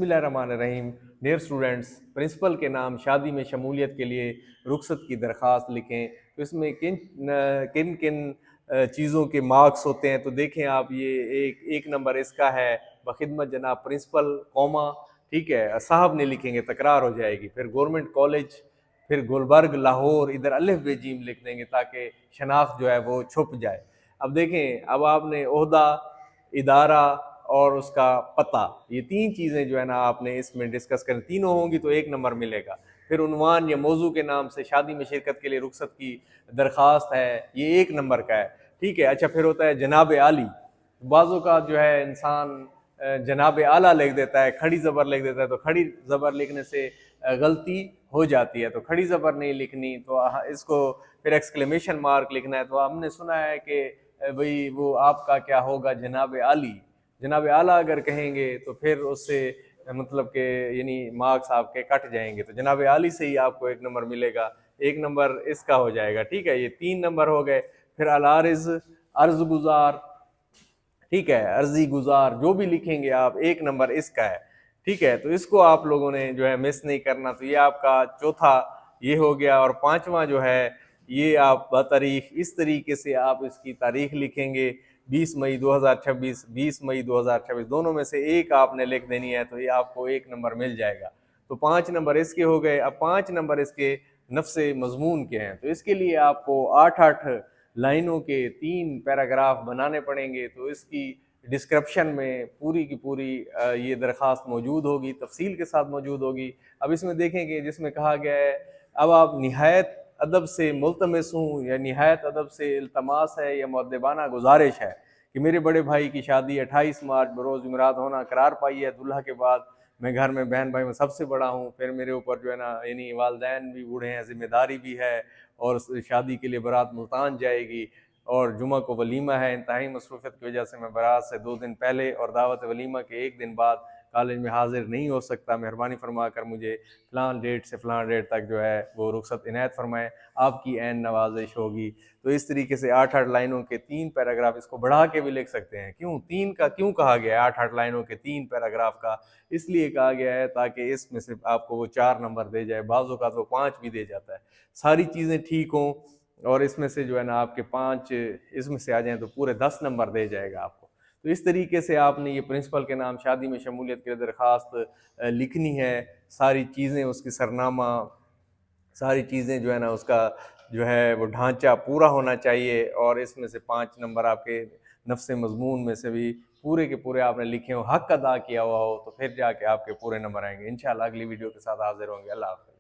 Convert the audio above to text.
बिस्मिल्लाहिर्रहमानिर्रहीम। Dear students, principal के नाम शादी में शमूलियत के लिए रुखसत की दरख्वास्त लिखें। तो इसमें किन किन किन चीज़ों के मार्क्स होते हैं, तो देखें आप, ये एक नंबर इसका है बखिदमत जनाब प्रिंसिपल कौमा, ठीक है, साहब ने लिखेंगे, तकरार हो जाएगी। फिर गवर्नमेंट कॉलेज, फिर गुलबर्ग लाहौर, इधर अलिफ बे जीम लिख देंगे ताकि शनाख्त जो है वो छुप जाए। अब देखें, अब आपने ओहदा, इदारा और उसका पता, ये तीन चीज़ें जो है ना आपने इसमें डिस्कस करनी। तीनों होंगी तो एक नंबर मिलेगा। फिर उन्वान या मौजू के नाम से शादी में शिरकत के लिए रुखसत की दरख्वास्त है, ये एक नंबर का है, ठीक है। अच्छा, फिर होता है जनाब आली। बाज़ों का जो है इंसान जनाब आला लिख देता है, खड़ी ज़बर लिख देता है, तो खड़ी ज़बर लिखने से गलती हो जाती है, तो खड़ी ज़बर नहीं लिखनी, तो इसको फिर एक्सक्लेमेशन मार्क लिखना है। तो हमने सुना है कि भाई वो आपका क्या होगा, जनाब आली। जनाब आला अगर कहेंगे तो फिर उससे मतलब के यानी मार्क्स आपके कट जाएंगे, तो जनाब आली से ही आपको एक नंबर मिलेगा, एक नंबर इसका हो जाएगा, ठीक है। ये तीन नंबर हो गए। फिर अलारिज, अर्ज गुजार, ठीक है, अर्जी गुजार, जो भी लिखेंगे आप, एक नंबर इसका है, ठीक है। तो इसको आप लोगों ने जो है मिस नहीं करना। तो ये आपका चौथा ये हो गया। और पांचवा जो है ये आप तारीख, इस तरीके से आप इसकी तारीख लिखेंगे 20 मई 2026, 20 मई 2026, दोनों में से एक आपने लिख देनी है, तो ये आपको एक नंबर मिल जाएगा। तो 5 नंबर इसके हो गए। अब 5 नंबर इसके नफ्से मजमून के हैं, तो इसके लिए आपको 8-8 लाइनों के 3 पैराग्राफ बनाने पड़ेंगे। तो इसकी डिस्क्रिप्शन में पूरी की पूरी ये दरख्वास्त मौजूद होगी, तफसील के साथ मौजूद होगी। अब इसमें देखेंगे जिसमें कहा गया है, अब आप निहायत अदब से मुल्तमस हूँ या निहायत अदब से इल्तमास है या मुअद्दबाना गुजारिश है कि मेरे बड़े भाई की शादी 28 मार्च बरोज़ जुमेरात होना करार पाई है। दुल्हा के बाद मैं घर में बहन भाई में सबसे बड़ा हूँ। फिर मेरे ऊपर जो है ना यानी वालदैन भी बूढ़े हैं, जिम्मेदारी भी है, और शादी के लिए बारात मुल्तान जाएगी, और जुमा को वलीमा है। इंतहाई मसरूफियत की वजह से मैं बारात से 2 दिन पहले और दावत वलीमा के 1 दिन बाद कॉलेज में हाजिर नहीं हो सकता। मेहरबानी फरमा कर मुझे फ़लाँ डेट से फ़लाँ डेट तक जो है वो रुखसत इनायत फरमाएँ, आपकी ऐन नवाजिश होगी। तो इस तरीके से 8-8 लाइनों के 3 पैराग्राफ, इसको बढ़ा के भी लिख सकते हैं। क्यों 3 का क्यों कहा गया है 8-8 लाइनों के 3 पैराग्राफ का? इसलिए कहा गया है ताकि इसमें से आपको वो 4 नंबर दे जाए, बाज़ों का तो 5 भी दे जाता है। सारी चीज़ें ठीक हों और इसमें से जो है ना आपके 5 इसमें से आ जाएँ तो पूरे 10 नंबर दे जाएगा आपको। तो इस तरीके से आपने ये प्रिंसिपल के नाम शादी में शमूलियत के लिए दरख्वास्त लिखनी है। सारी चीज़ें, उसकी सरनामा, सारी चीज़ें जो है ना उसका जो है वो ढांचा पूरा होना चाहिए, और इसमें से 5 नंबर आपके नफ्स मज़मून में से भी पूरे के पूरे आपने लिखे हो, हक अदा किया हुआ हो, तो फिर जाके आपके पूरे नंबर आएंगे। इंशाल्लाह अगली वीडियो के साथ हाजिर होंगे। अल्लाह हाफ़िज़।